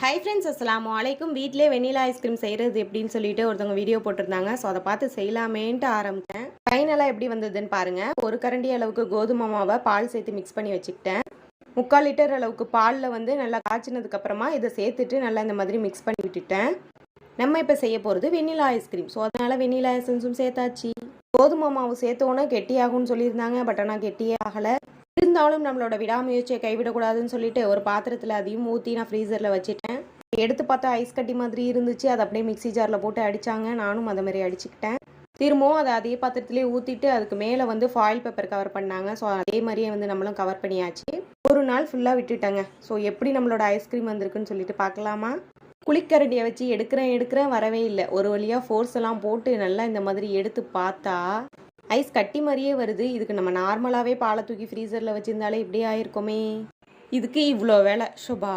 Hi friends, அஸ்ஸலாமு அலைக்கும். வீட்டிலே வெண்ணிலா ஐஸ்கிரீம் செய்கிறது எப்படின்னு சொல்லிட்டு ஒருத்தவங்க வீடியோ போட்டிருந்தாங்க. ஸோ அதை பார்த்து செய்யலாமேன்ட்டு ஆரம்பித்தேன். ஃபைனலாக எப்படி வந்ததுன்னு பாருங்கள். ஒரு கரண்டி அளவுக்கு கோதுமை மாவை பால் சேர்த்து மிக்ஸ் பண்ணி வச்சுக்கிட்டேன். 3/4 லிட்டர் அளவுக்கு பாலில் நல்லா காய்ச்சினதுக்கப்புறமா இதை சேர்த்துட்டு நல்லா இந்த மாதிரி மிக்ஸ் பண்ணி விட்டுட்டேன். நம்ம இப்போ செய்ய போகிறது வெண்ணிலா ஐஸ்கிரீம். ஸோ அதனால் வெண்ணிலா எசன்ஸும் சேர்த்தாச்சு. கோதுமை மாவு சேர்த்தோன்னே கெட்டியாகும்னு சொல்லியிருந்தாங்க. பட் ஆனால் கெட்டியே ஆகலை. இருந்தாலும் நம்மளோட விடாமுயற்சியை கைவிடக்கூடாதுன்னு சொல்லிட்டு ஒரு பாத்திரத்தில் அதையும் ஊற்றி நான் ஃப்ரீசரில் வச்சுட்டேன். எடுத்து பார்த்தா ஐஸ் கட்டி மாதிரி இருந்துச்சு. அதை அப்படியே மிக்ஸி ஜாரில் போட்டு அடித்தாங்க. நானும் அதை மாதிரி அடிச்சுக்கிட்டேன். திரும்பவும் அதை அதே பாத்திரத்திலே ஊற்றிட்டு அதுக்கு மேலே ஃபாயில் பேப்பர் கவர் பண்ணாங்க. ஸோ அதே மாதிரியே நம்மளும் கவர் பண்ணியாச்சு. ஒரு நாள் ஃபுல்லாக விட்டுட்டேங்க. ஸோ எப்படி நம்மளோட ஐஸ்கிரீம் வந்திருக்குன்னு சொல்லிட்டு பார்க்கலாமா? குளிக்கரண்டியை வச்சு எடுக்கிறேன் வரவே இல்லை. ஒரு வழியாக ஃபோர்ஸ் எல்லாம் போட்டு நல்லா இந்த மாதிரி எடுத்து பார்த்தா ஐஸ் கட்டி மாதிரியே வருது. இதுக்கு நம்ம நார்மலாகவே பாலை தூக்கி ஃப்ரீசரில் வச்சுருந்தாலே இப்படியே ஆயிருக்குமே. இதுக்கு இவ்வளோ வேலை ஷோபா.